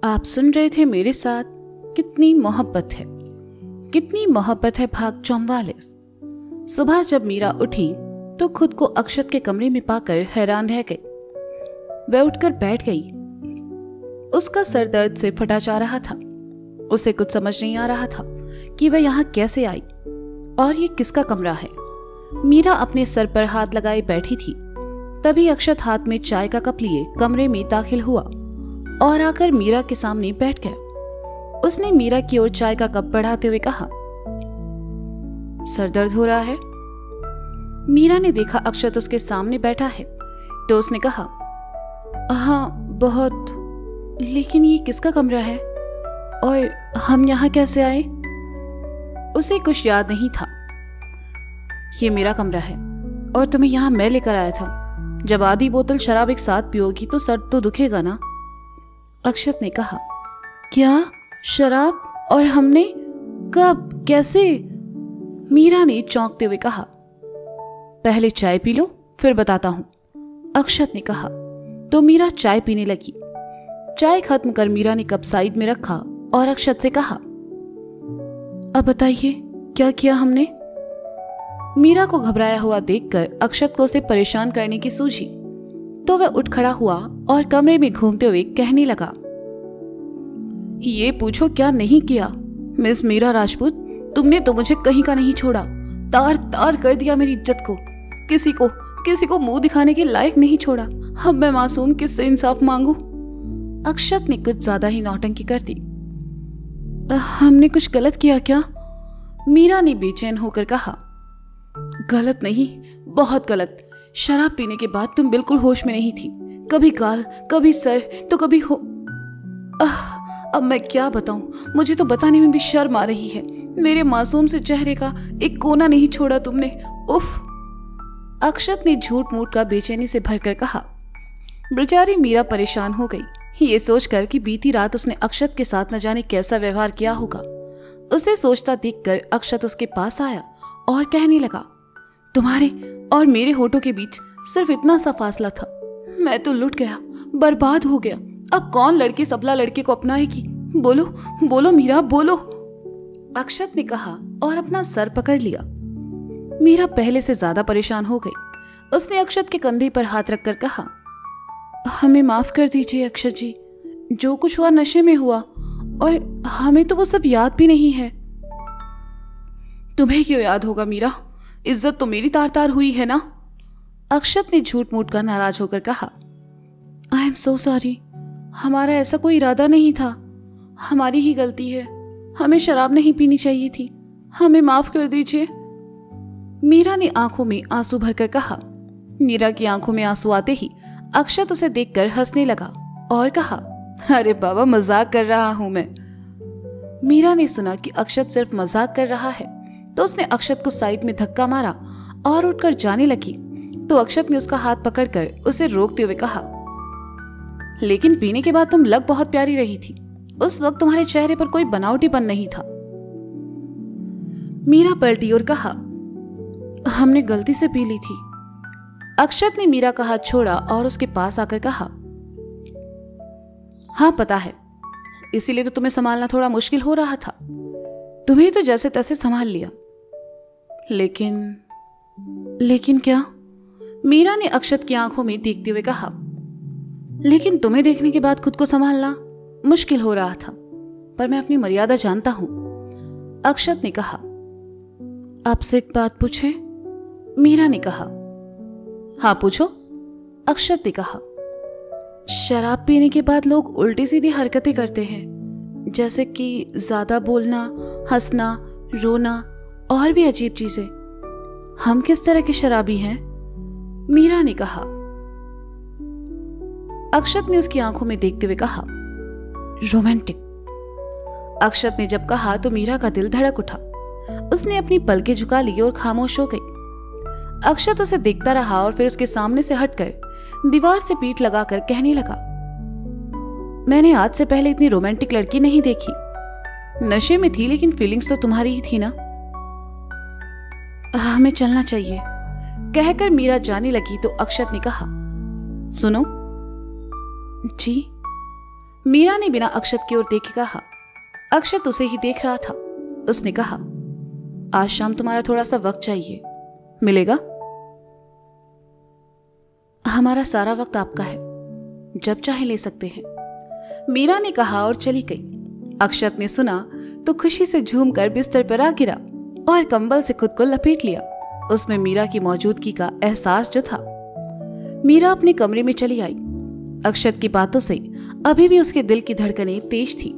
आप सुन रहे थे मेरे साथ कितनी मोहब्बत है। कितनी मोहब्बत है भाग 44। सुबह जब मीरा उठी तो खुद को अक्षत के कमरे में पाकर हैरान रह गई। वह उठकर बैठ गई। उसका सर दर्द से फटा जा रहा था। उसे कुछ समझ नहीं आ रहा था कि वह यहाँ कैसे आई और ये किसका कमरा है। मीरा अपने सर पर हाथ लगाए बैठी थी। तभी अक्षत हाथ में चाय का कप लिए कमरे में दाखिल हुआ और आकर मीरा के सामने बैठ गया। उसने मीरा की ओर चाय का कप बढ़ाते हुए कहा, सर दर्द हो रहा है? मीरा ने देखा अक्षत उसके सामने बैठा है तो उसने कहा, हाँ बहुत, लेकिन ये किसका कमरा है और हम यहाँ कैसे आए? उसे कुछ याद नहीं था। ये मेरा कमरा है और तुम्हें यहाँ मैं लेकर आया था। जब आधी बोतल शराब एक साथ पियोगी तो सर तो दुखेगा ना। अक्षत ने कहा, क्या शराब? और हमने कब, कैसे? मीरा ने चौंकते हुए कहा, पहले चाय पी लो फिर बताता हूं। अक्षत ने कहा तो मीरा चाय पीने लगी। चाय खत्म कर मीरा ने कप साइड में रखा और अक्षत से कहा, अब बताइए क्या किया हमने? मीरा को घबराया हुआ देखकर अक्षत को उसे परेशान करने की सूझी तो वह उठ खड़ा हुआ और कमरे में घूमते हुए कहने लगा, ये पूछो क्या नहीं किया। मिस मीरा राजपूत, तुमने तो मुझे कहीं का नहीं छोड़ा। तार तार कर दिया मेरी इज्जत को। किसी को मुंह दिखाने के लायक नहीं छोड़ा। अब मैं मासूम किससे इंसाफ मांगू? अक्षत ने कुछ ज्यादा ही नौटंकी कर दी। हमने कुछ गलत किया क्या? मीरा ने बेचैन होकर कहा, गलत नहीं, बहुत गलत। शराब पीने के बाद तुम बिल्कुल होश में नहीं थी। कभी गाल, कभी सर तो कभी हो। अब मैं क्या बताऊं, मुझे तो बताने में भी शर्म आ रही है। मेरे मासूम से चेहरे का एक कोना नहीं छोड़ा तुमने। उफ। अक्षत ने झूठ मूठ का बेचैनी से भरकर कहा। बेचारी मीरा परेशान हो गई ये सोचकर कि बीती रात उसने अक्षत के साथ न जाने कैसा व्यवहार किया होगा। उसे सोचता देखकर अक्षत उसके पास आया और कहने लगा, तुम्हारे और मेरे होठों के बीच सिर्फ इतना सा फासला था। मैं तो लुट गया, बर्बाद हो गया। अब कौन लड़की सबला लड़के को अपनाएगी? बोलो बोलो मीरा, बोलो। अक्षत ने कहा और अपना सर पकड़ लिया। मीरा पहले से ज्यादा परेशान हो गई। उसने अक्षत के कंधे पर हाथ रखकर कहा, हमें माफ कर दीजिए अक्षत जी। जो कुछ हुआ नशे में हुआ और हमें तो वो सब याद भी नहीं है। तुम्हें क्यों याद होगा मीरा? इज्जत तो मेरी तार तार हुई है ना। अक्षत ने झूठ मूठ कर नाराज होकर कहा, आई एम सो सॉरी। हमारा ऐसा कोई इरादा नहीं था। हमारी ही गलती है। हमें शराब नहीं पीनी चाहिए थी। हमें माफ कर दीजिए। मीरा ने आंखों में आंसू भरकर कहा। मीरा की आंखों में आंसू आते ही अक्षत उसे देखकर हंसने लगा और कहा, अरे बाबा, मजाक कर रहा हूं मैं। मीरा ने सुना कि अक्षत सिर्फ मजाक कर रहा है तो उसने अक्षत को साइड में धक्का मारा और उठकर जाने लगी तो अक्षत ने उसका हाथ पकड़कर उसे रोकते हुए कहा, लेकिन पीने के बाद तुम लग बहुत प्यारी रही थी। उस वक्त तुम्हारे चेहरे पर कोई बनावटीपन नहीं था। मीरा पलटी और कहा, हमने गलती से पी ली थी। अक्षत ने मीरा का हाथ छोड़ा और उसके पास आकर कहा, हाँ पता है, इसीलिए तो तुम्हें संभालना थोड़ा मुश्किल हो रहा था। तुम्हें तो जैसे तैसे संभाल लिया। लेकिन क्या? मीरा ने अक्षत की आंखों में देखते हुए कहा, लेकिन तुम्हें देखने के बाद खुद को संभालना मुश्किल हो रहा था, पर मैं अपनी मर्यादा जानता हूं। अक्षत ने कहा, आपसे एक बात पूछे? मीरा ने कहा, हाँ पूछो। अक्षत ने कहा, शराब पीने के बाद लोग उल्टी सीधी हरकतें करते हैं, जैसे कि ज्यादा बोलना, हंसना, रोना और भी अजीब चीजें। हम किस तरह के शराबी हैं? मीरा ने कहा। अक्षत ने उसकी आंखों में देखते हुए कहा, रोमांटिक। अक्षत ने जब कहा तो मीरा का दिल धड़क उठा। उसने अपनी पलकें झुका ली और खामोश हो गई। अक्षत उसे देखता रहा और फिर उसके सामने से हटकर दीवार से पीठ लगाकर कहने लगा, मैंने आज से पहले इतनी रोमांटिक लड़की नहीं देखी। नशे में थी लेकिन फीलिंग्स तो तुम्हारी ही थी ना। हमें चलना चाहिए। कहकर मीरा जाने लगी तो अक्षत ने कहा, सुनो जी। मीरा ने बिना अक्षत की ओर देखे कहा। अक्षत उसे ही देख रहा था। उसने कहा, आज शाम तुम्हारा थोड़ा सा वक्त चाहिए, मिलेगा? हमारा सारा वक्त आपका है, जब चाहे ले सकते हैं, मीरा ने कहा और चली गई। अक्षत ने सुना तो खुशी से झूमकर बिस्तर पर आ गिरा और कंबल से खुद को लपेट लिया। उसमें मीरा की मौजूदगी का एहसास जो था। मीरा अपने कमरे में चली आई। अक्षत की बातों से अभी भी उसके दिल की धड़कनें तेज थी।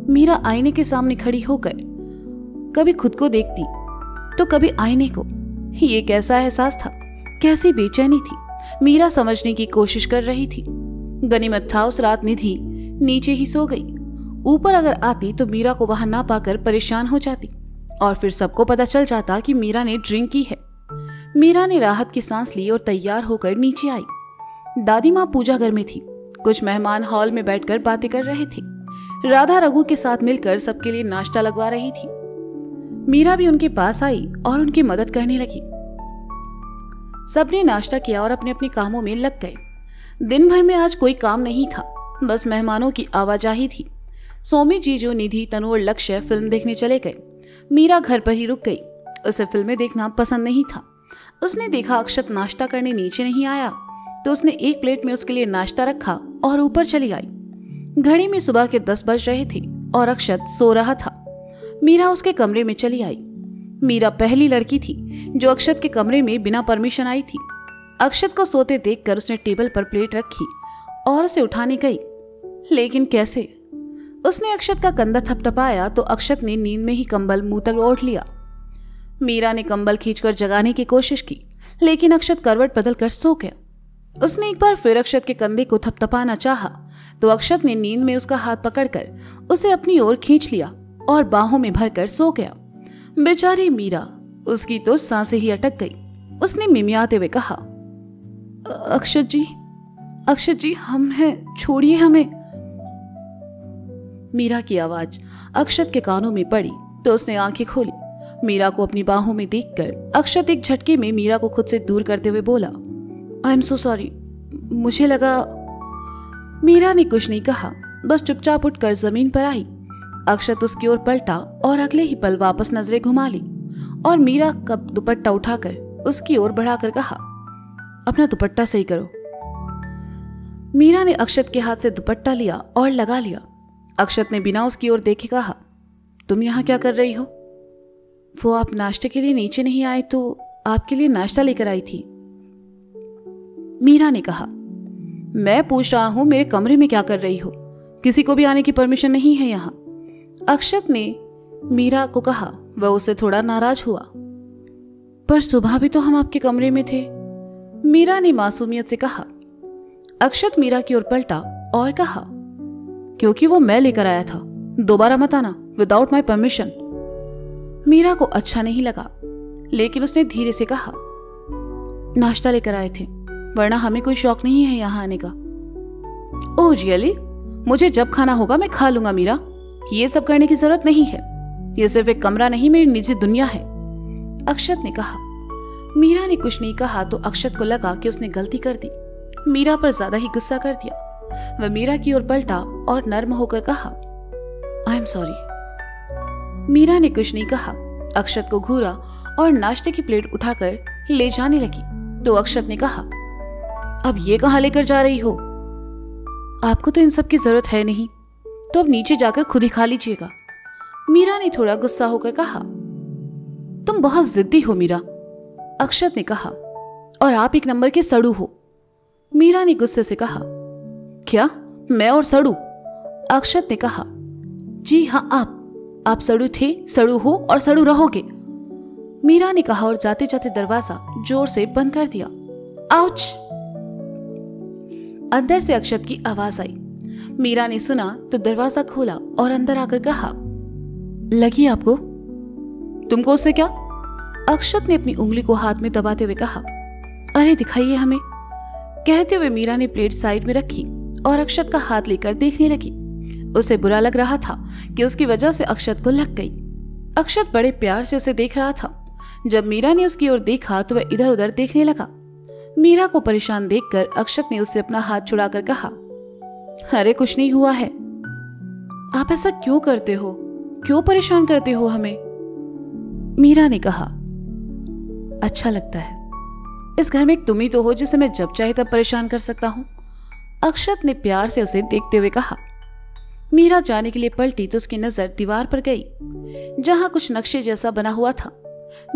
मीरा आईने के सामने खड़ी होकर कभी खुद को देखती तो कभी आईने को। ये कैसा एहसास था, कैसी बेचैनी थी। मीरा समझने की कोशिश कर रही थी। गनीमत था उस रात निधि नीचे ही सो गई। ऊपर अगर आती तो मीरा को वहां ना पाकर परेशान हो जाती और फिर सबको पता चल जाता कि मीरा ने ड्रिंक की है। मीरा ने राहत की सांस ली और तैयार होकर नीचे आई। दादी माँ पूजा घर में थी। कुछ मेहमान हॉल में बैठकर बातें कर रहे थे। राधा रघु के साथ मिलकर सबके लिए नाश्ता लगवा रही थी। मीरा भी उनके पास आई और उनकी मदद करने लगी। सबने नाश्ता किया और अपने अपने कामों में लग गए। दिन भर में आज कोई काम नहीं था, बस मेहमानों की आवाजाही थी। सोमी जीजू, निधि, तनु और लक्ष्य फिल्म देखने चले गए। मीरा घर पर ही रुक गई। उसे फिल्में देखना पसंद नहीं था। उसने देखा अक्षत नाश्ता करने नीचे नहीं आया तो उसने एक प्लेट में उसके लिए नाश्ता रखा और ऊपर चली आई। घड़ी में सुबह के 10 बज रहे थे और अक्षत सो रहा था। मीरा उसके कमरे में चली आई। मीरा पहली लड़की थी जो अक्षत के कमरे में बिना परमिशन आई थी। अक्षत को सोते देखकर उसने टेबल पर प्लेट रखी और उसे उठाने गई, लेकिन कैसे? उसने अक्षत का कंधा थपथपाया तो अक्षत ने नींद में ही कंबल मुंह तक ओढ़ लिया। मीरा ने कंबल खींचकर जगाने की कोशिश की, लेकिन अक्षत करवट बदलकर सो गया। उसने एक बार फिर अक्षत के कंधे को थपथपाना चाहा तो अक्षत ने नींद में उसका हाथ पकड़कर उसे अपनी ओर खींच लिया और बाहों में भरकर सो गया। बेचारी मीरा, उसकी तो सांसें ही अटक गई। उसने मिमियाते हुए कहा, अक्षत जी हम हैं, छोड़िए हमें। मीरा की आवाज अक्षत के कानों में पड़ी तो उसने आंखें खोली। मीरा को अपनी बाहों में देखकर अक्षत एक झटके में मीरा को खुद से दूर करते हुए बोला, आई एम सो सॉरी, मुझे लगा। मीरा ने कुछ नहीं कहा, बस चुपचाप उठकर जमीन पर आई। अक्षत उसकी ओर पलटा और अगले ही पल वापस नजरें घुमा ली और मीरा का दुपट्टा उठाकर उसकी ओर बढ़ाकर कहा, अपना दुपट्टा सही करो। मीरा ने अक्षत के हाथ से दुपट्टा लिया और लगा लिया। अक्षत ने बिना उसकी ओर देखे कहा, तुम यहाँ क्या कर रही हो? वो आप नाश्ते के लिए नीचे नहीं आए तो आपके लिए नाश्ता लेकर आई थी। मीरा ने कहा, मैं पूछ रहा हूं मेरे कमरे में क्या कर रही हो? किसी को भी आने की परमिशन नहीं है यहाँ। अक्षत ने मीरा को कहा। वह उससे थोड़ा नाराज हुआ। पर सुबह भी तो हम आपके कमरे में थे, मीरा ने मासूमियत से कहा। अक्षत मीरा की ओर पलटा और कहा, क्योंकि वो मैं लेकर आया था, दोबारा मत आना विदाउट माय परमिशन। मीरा को अच्छा नहीं लगा, लेकिन उसने धीरे से कहा, नाश्ता लेकर आए थे, वरना हमें कोई शौक नहीं है यहाँ आने का। Oh really? मुझे जब खाना होगा मैं खा लूंगा मीरा, ये सब करने की जरूरत नहीं है। ये सिर्फ एक कमरा नहीं, मेरी निजी दुनिया है, अक्षत ने कहा। मीरा ने कुछ नहीं कहा तो अक्षत को लगा कि उसने गलती कर दी, मीरा पर ज्यादा ही गुस्सा कर दिया। वह मीरा की ओर पलटा और नर्म होकर कहा, आई एम सॉरी। मीरा ने कुछ नहीं कहा। अक्षत को घूरा और नाश्ते की प्लेट उठाकर ले जाने लगी तो अक्षत ने कहा, अब ये कहां लेकर जा रही हो? आपको तो इन सब की जरूरत है नहीं, तो अब नीचे जाकर खुद ही खा लीजिएगा। मीरा ने थोड़ा गुस्सा होकर कहा। तुम बहुत जिद्दी हो मीरा, अक्षत ने कहा, और आप एक नंबर के सड़ू हो। मीरा ने गुस्से से कहा। क्या मैं और सड़ू? अक्षत ने कहा। जी हाँ, आप सड़ू थे, सड़ू हो और सड़ू रहोगे, मीरा ने कहा और जाते जाते दरवाजा जोर से बंद कर दिया। आउच! अंदर से अक्षत की आवाज आई। मीरा ने सुना तो दरवाजा खोला और अंदर आकर कहा, लगी आपको? तुमको उससे क्या? अक्षत ने अपनी उंगली को हाथ में दबाते हुए कहा। अरे दिखाइए हमें, कहते हुए मीरा ने प्लेट साइड में रखी और अक्षत का हाथ लेकर देखने लगी। उसे बुरा लग रहा था कि उसकी वजह से अक्षत को लग गई। अक्षत बड़े प्यार से उसे देख रहा था। जब मीरा ने उसकी ओर देखा तो वह इधर उधर देखने लगा। मीरा को परेशान देखकर अक्षत ने उससे अपना हाथ छुड़ाकर कहा, अरे कुछ नहीं हुआ है, आप ऐसा क्यों करते हो? क्यों परेशान करते हो हमें? मीरा ने कहा। अच्छा लगता है। इस घर में एक तुम ही तो हो जिसे मैं जब चाहे तब परेशान कर सकता हूं। अक्षत ने प्यार से उसे देखते हुए कहा। मीरा जाने के लिए पलटी तो उसकी नजर दीवार पर गई जहां कुछ नक्शे जैसा बना हुआ था।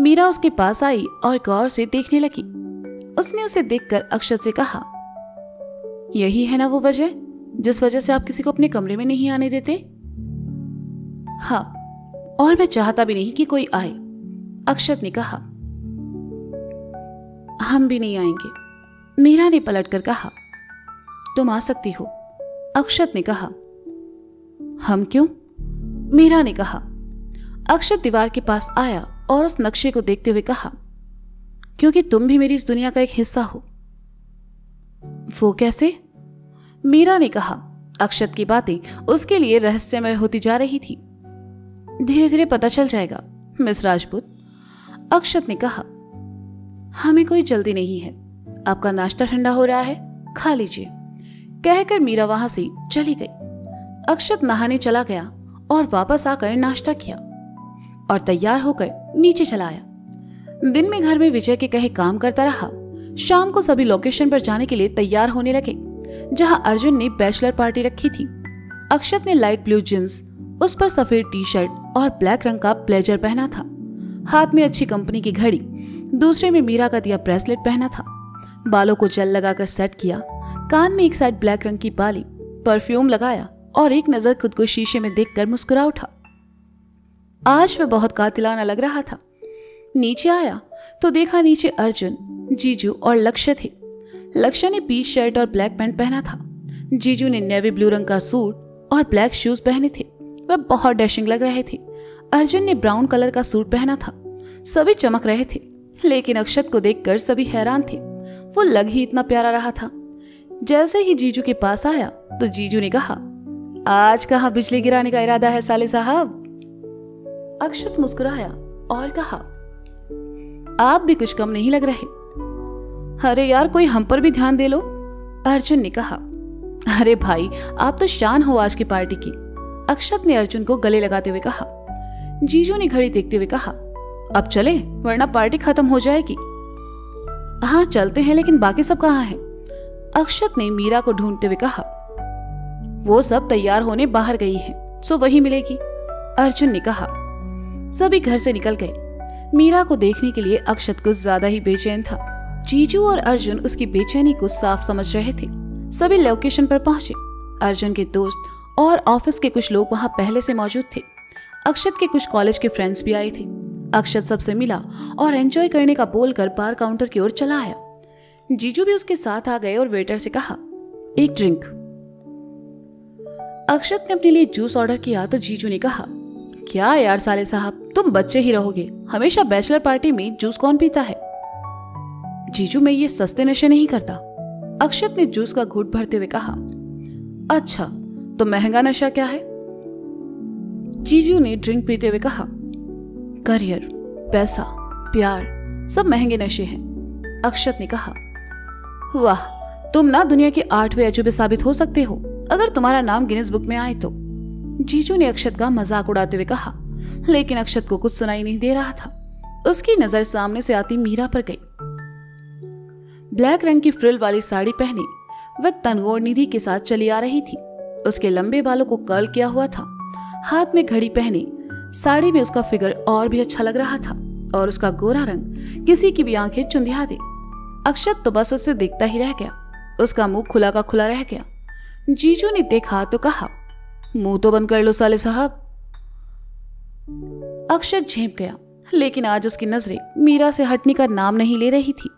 मीरा उसके पास आई और गौर से देखने लगी। उसने उसे देखकर अक्षत से कहा, यही है ना वो वजह जिस वजह से आप किसी को अपने कमरे में नहीं आने देते? हाँ, और मैं चाहता भी नहीं कि कोई आए, अक्षत ने कहा। हम भी नहीं आएंगे, मीरा ने पलटकर कहा। तुम आ सकती हो, अक्षत ने कहा। हम क्यों? मीरा ने कहा। अक्षत दीवार के पास आया और उस नक्शे को देखते हुए कहा, क्योंकि तुम भी मेरी इस दुनिया का एक हिस्सा हो। वो कैसे? मीरा ने कहा। अक्षत की बातें उसके लिए रहस्यमय होती जा रही थी। धीरे धीरे पता चल जाएगा मिस राजपूत, अक्षत ने कहा। हमें कोई जल्दी नहीं है, आपका नाश्ता ठंडा हो रहा है, खा लीजिए, कहकर मीरा वहां से चली गई। अक्षत नहाने चला गया और वापस आकर नाश्ता किया और तैयार होकर नीचे चला आया। दिन में घर में विजय के कहे काम करता रहा। शाम को सभी लोकेशन पर जाने के लिए तैयार होने लगे जहां अर्जुन ने बैचलर पार्टी रखी थी। अक्षत ने लाइट ब्लू जींस, उस पर सफेद टी शर्ट और ब्लैक रंग का ब्लेजर पहना था। हाथ में अच्छी कंपनी की घड़ी, दूसरे में मीरा का दिया ब्रेसलेट पहना था। बालों को जेल लगाकर सेट किया, कान में एक साइड ब्लैक रंग की बाली, परफ्यूम लगाया और एक नजर खुद को शीशे में देखकर मुस्कुरा उठा। आज वह बहुत कातिलाना लग रहा था। नीचे आया तो देखा नीचे अर्जुन, जीजू और लक्ष्य थे। लक्ष्य ने पीच शर्ट और ब्लैक पैंट पहना था। जीजू ने नेवी ब्लू रंग का सूट और ब्लैक शूज पहने थे। वह बहुत डैशिंग लग रहे थे। अर्जुन ने ब्राउन कलर का सूट पहना था। सभी चमक रहे थे, लेकिन अक्षत को देखकर सभी हैरान थे। वो लग ही इतना प्यारा रहा था। जैसे ही जीजू के पास आया तो जीजू ने कहा, आज कहाँ बिजली गिराने का इरादा है साले साहब? अक्षत मुस्कुराया और कहा, आप भी कुछ कम नहीं लग रहे। अरे यार, कोई हम पर भी ध्यान दे लो, अर्जुन ने कहा। अरे भाई, आप तो शान हो आज की पार्टी की, अक्षत ने अर्जुन को गले लगाते हुए कहा। जीजू ने घड़ी देखते हुए कहा, अब चले वरना पार्टी खत्म हो जाएगी। हाँ चलते हैं, लेकिन बाकी सब कहाँ हैं? अक्षत ने मीरा को ढूंढते हुए कहा। वो सब तैयार होने बाहर गई है, सो वही मिलेगी, अर्जुन ने कहा। सभी घर से निकल गए। मीरा को देखने के लिए अक्षत कुछ ज्यादा ही बेचैन था। जीजू और अर्जुन उसकी बेचैनी को साफ समझ रहे थे। सभी लोकेशन पर पहुंचे। अर्जुन के दोस्त और ऑफिस के कुछ लोग वहां पहले से मौजूद थे। अक्षत के कुछ कॉलेज के फ्रेंड्स भी आए थे। अक्षत सबसे मिला और एंजॉय करने का बोलकर बार काउंटर की ओर चला आया। जीजू भी उसके साथ आ गए और वेटर से कहा, एक ड्रिंक। अक्षत ने अपने लिए जूस ऑर्डर किया तो जीजू ने कहा, क्या यार साले साहब, तुम बच्चे ही रहोगे, हमेशा बैचलर पार्टी में जूस कौन पीता है? जीजू, मैं ये सस्ते नशे नहीं करता, अक्षत ने जूस का घूंट भरते हुए कहा। अच्छा, तो महंगा नशा क्या है? जीजू ने ड्रिंक पीते हुए कहा, करियर, पैसा, प्यार, सब महंगे नशे हैं, अक्षत ने कहा। वाह, तुम ना दुनिया के 8वें अजूबे साबित हो सकते हो अगर तुम्हारा नाम गिनीज बुक में आए तो, जीजू ने अक्षत का मजाक उड़ाते हुए कहा। लेकिन अक्षत को कुछ सुनाई नहीं दे रहा था। उसकी नजर सामने से आती मीरा पर गई। ब्लैक रंग की फ्रिल वाली साड़ी पहने वह तनु और निधि के साथ चली आ रही थी। उसके लंबे बालों को कर्ल किया हुआ था। हाथ में घड़ी पहने साड़ी में उसका फिगर और भी अच्छा लग रहा था और उसका गोरा रंग किसी की भी आंखें चुंधिया दे। अक्षत तो बस उसे देखता ही रह गया। उसका मुंह खुला का खुला रह गया। जीजू ने देखा तो कहा, मुंह तो बंद कर लो साले साहब। अक्षत झेप गया, लेकिन आज उसकी नजरें मीरा से हटने का नाम नहीं ले रही थी।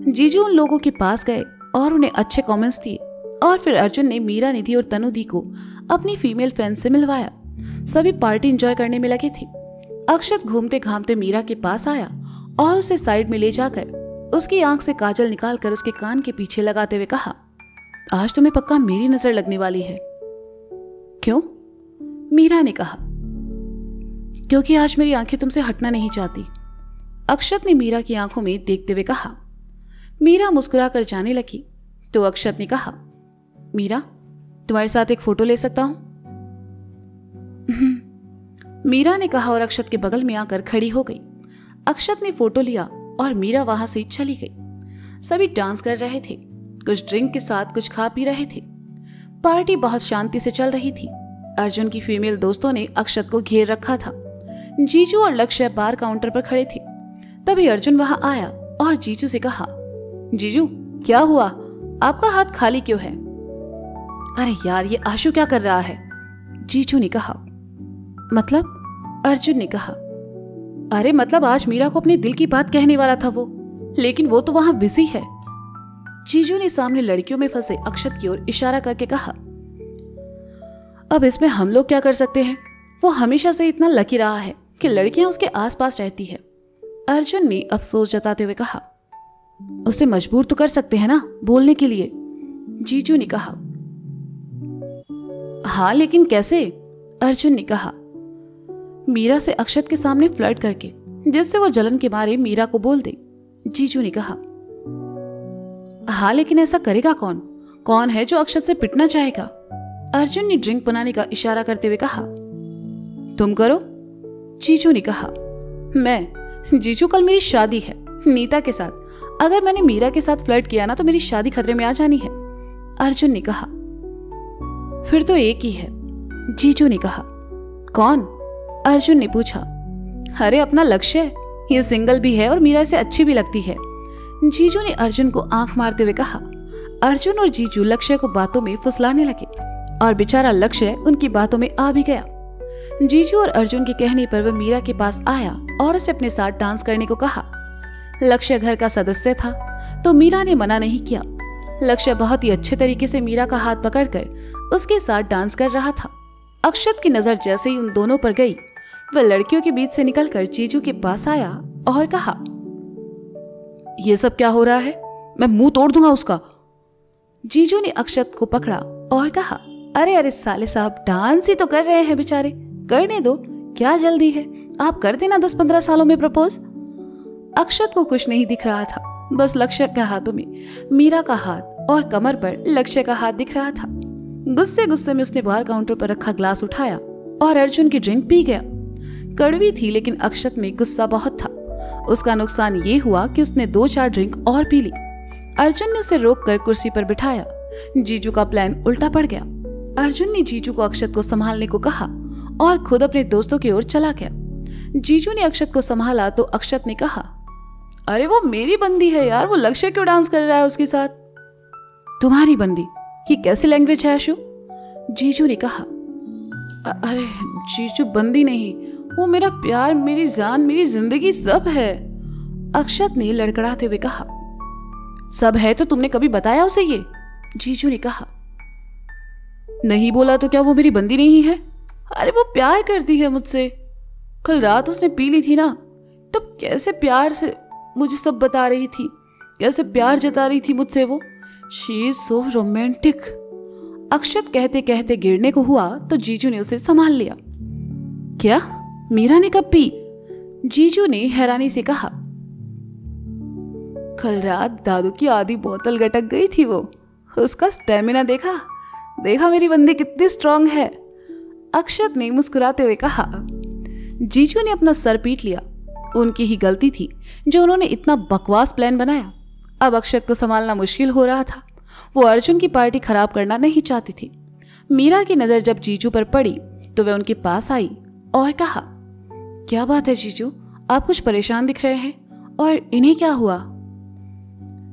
जीजू उन लोगों के पास गए और उन्हें अच्छे कमेंट्स दिए और फिर अर्जुन ने मीरा, निधि और तनु दी को अपनी फीमेल फ्रेंड से मिलवाया। सभी पार्टी एंजॉय करने में लगे थे। अक्षत घूमते घामते मीरा के पास आया और उसे साइड में ले जाकर उसकी आंख से काजल निकालकर उसके कान के पीछे लगाते हुए कहा, आज तुम्हें पक्का मेरी नजर लगने वाली है। क्यों? मीरा ने कहा। क्योंकि आज मेरी आंखें तुमसे हटना नहीं चाहती, अक्षत ने मीरा की आंखों में देखते हुए कहा। मीरा मुस्कुराकर जाने लगी तो अक्षत ने कहा, मीरा, तुम्हारे साथ एक फोटो ले सकता हूं? मीरा ने कहा और अक्षत के बगल में आकर खड़ी हो गई। अक्षत ने फोटो लिया और मीरा वहां से चली गई। सभी डांस कर रहे थे, कुछ ड्रिंक के साथ कुछ खा पी रहे थे। पार्टी बहुत शांति से चल रही थी। अर्जुन की फीमेल दोस्तों ने अक्षत को घेर रखा था। जीजू और लक्ष्य बार काउंटर पर खड़े थे। तभी अर्जुन वहां आया और जीजू से कहा, जीजू क्या हुआ, आपका हाथ खाली क्यों है? अरे यार, ये आशु क्या कर रहा है? जीजू ने कहा। मतलब? अर्जुन ने कहा, अरे मतलब आज मीरा को अपने दिल की बात कहने वाला था वो, लेकिन वो तो वहां बिजी है। जीजू ने सामने लड़कियों में फंसे अक्षत की ओर इशारा करके कहा, अब इसमें हम लोग क्या कर सकते हैं? वो हमेशा से इतना लकी रहा है कि लड़कियां उसके आसपास रहती है। अर्जुन ने अफसोस जताते हुए कहा, उसे मजबूर तो कर सकते हैं ना बोलने के लिए। जीजू ने कहा, हाँ लेकिन कैसे? अर्जुन ने कहा, मीरा से अक्षत के सामने फ्लर्ट करके, जिससे वो जलन के मारे मीरा को बोल दे। जीजू ने कहा, हाँ लेकिन ऐसा करेगा कौन? कौन है जो अक्षत से पिटना चाहेगा? अर्जुन ने ड्रिंक बनाने का इशारा करते हुए कहा, तुम करो। जीजू ने कहा, मैं? जीजू कल मेरी शादी है नीता के साथ, अगर मैंने मीरा के साथ फ्लर्ट किया ना तो मेरी शादी खतरे में आ जानी है। अर्जुन ने कहा, फिर तो एक ही है। जीजू ने कहा, कौन? अर्जुन ने पूछा। अरे अपना लक्ष्य, ये सिंगल भी है और मीरा से अच्छी भी लगती है। जीजू ने अर्जुन को आंख मारते हुए कहा। अर्जुन और जीजू लक्ष्य को बातों में फुसलाने लगे और बेचारा लक्ष्य उनकी बातों में आ भी गया। जीजू और अर्जुन के कहने पर वह मीरा के पास आया और उसे अपने साथ डांस करने को कहा। लक्ष्य घर का सदस्य था तो मीरा ने मना नहीं किया। लक्ष्य बहुत ही अच्छे तरीके से मीरा का हाथ पकड़कर उसके साथ डांस कर रहा था। अक्षत की नजर जैसे ही उन दोनों पर गई, वह लड़कियों के बीच से निकलकर जीजू के पास आया और कहा, ये सब क्या हो रहा है? मैं मुंह तोड़ दूंगा उसका। जीजू ने अक्षत को पकड़ा और कहा, अरे अरे साले साहब, डांस ही तो कर रहे हैं बेचारे, करने दो, क्या जल्दी है? आप कर देना 10-15 सालों में प्रपोज। अक्षत को कुछ नहीं दिख रहा था, बस लक्ष्य के हाथों में मीरा का हाथ और कमर पर लक्ष्य का हाथ दिख रहा था। गुस्से गुस्से में उसने बार काउंटर पर रखा ग्लास उठाया और अर्जुन की ड्रिंक पी गया। कड़वी थी लेकिन अक्षत में गुस्सा बहुत था। उसका नुकसान ये हुआ कि उसने 2-4 ड्रिंक और पी ली। अर्जुन ने उसे रोककर कुर्सी पर बिठाया। जीजू का प्लान उल्टा पड़ गया। अर्जुन ने जीजू को अक्षत को संभालने को कहा और खुद अपने दोस्तों की ओर चला गया। जीजू ने अक्षत को संभाला तो अक्षत ने कहा, अरे वो मेरी बंदी है यार, वो लक्ष्य क्यों डांस कर रहा है उसके साथ? तुम्हारी बंदी? ये कैसी लैंग्वेज है आशु? जीजू ने कहा, अरे जीजू बंदी नहीं, वो मेरा प्यार, मेरी जान, मेरी जिंदगी सब है। अक्षत ने लड़खड़ाते हुए कहा, सब है तो तुमने कभी बताया उसे ये? जीजू ने कहा, नहीं बोला तो क्या वो मेरी बंदी नहीं है? अरे वो प्यार करती है मुझसे, कल रात उसने पी ली थी ना, तब कैसे प्यार से मुझे सब बता रही थी, कैसे प्यार जता रही थी मुझसे वो। She is so romantic. Akshat कहते कहते गिरने को हुआ तो जीजू ने उसे संभाल लिया। क्या? मीरा ने कब पी? जीजू ने हैरानी से कहा, कल रात दादू की आधी बोतल गटक गई थी वो, उसका स्टेमिना देखा? देखा मेरी बंदी कितनी स्ट्रांग है। अक्षत ने मुस्कुराते हुए कहा। जीजू ने अपना सर पीट लिया। उनकी ही गलती थी जो उन्होंने इतना बकवास प्लान बनाया। अब अक्षत को संभालना मुश्किल हो रहा था। वो अर्जुन की पार्टी खराब करना नहीं चाहती थी। मीरा की नजर जब जीजू पर पड़ी तो वह उनके पास आई और कहा, क्या बात है जीजू, आप कुछ परेशान दिख रहे हैं, और इन्हें क्या हुआ?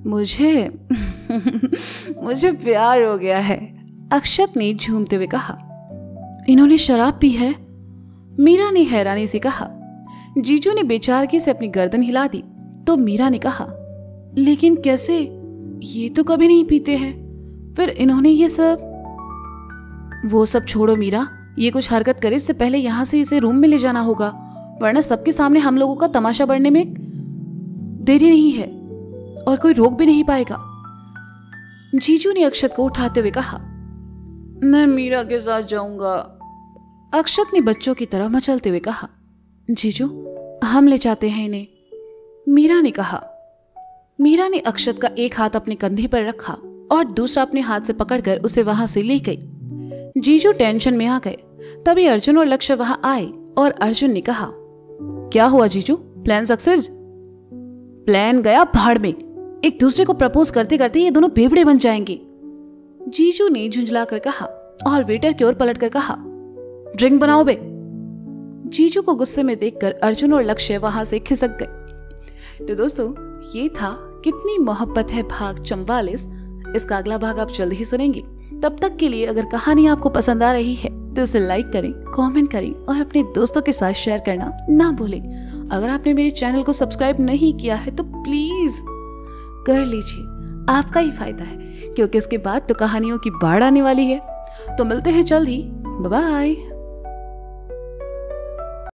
मुझे मुझे प्यार हो गया है, अक्षत ने झूमते हुए कहा। इन्होंने शराब पी है? मीरा ने हैरानी से कहा। जीजू ने बेचारगी से अपनी गर्दन हिला दी तो मीरा ने कहा, लेकिन कैसे? ये तो कभी नहीं पीते हैं, फिर इन्होंने ये सब? वो सब छोड़ो मीरा, ये कुछ हरकत करे इससे पहले यहाँ से इसे रूम में ले जाना होगा, वरना सबके सामने हम लोगों का तमाशा बढ़ने में देरी नहीं है और कोई रोक भी नहीं पाएगा। जीजू ने अक्षत को उठाते हुए कहा, मैं मीरा के साथ जाऊंगा। अक्षत ने बच्चों की तरह मचलते हुए कहा, जीजू हम ले जाते हैं इन्हें, मीरा ने कहा। मीरा ने अक्षत का एक हाथ अपने कंधे पर रखा और दूसरा अपने हाथ से पकड़कर उसे वहां से ले गई। जीजू टेंशन में आ गए। तभी अर्जुन और लक्ष्य वहां आए और अर्जुन ने कहा, क्या हुआ जीजू, प्लान सक्सेस? प्लान गया भाड़ में, एक दूसरे को प्रपोज करते करते ये दोनों बेवड़े बन जाएंगे। जीजू ने झुंझला कर कहा और वेटर की ओर पलट कर कहा, ड्रिंक बनाओ बे। जीजू को गुस्से में देखकर अर्जुन और लक्ष्य वहां से खिसक गए। तो दोस्तों, ये था कितनी मोहब्बत है भाग 44। इसका अगला भाग आप जल्द ही सुनेंगे। तब तक के लिए अगर कहानी आपको पसंद आ रही है तो इसे लाइक करें, कमेंट करें और अपने दोस्तों के साथ शेयर करना ना भूलें। अगर आपने मेरे चैनल को सब्सक्राइब नहीं किया है तो प्लीज कर लीजिए, आपका ही फायदा है, क्योंकि इसके बाद तो कहानियों की बाढ़ आने वाली है। तो मिलते हैं जल्द ही, बाय बाय।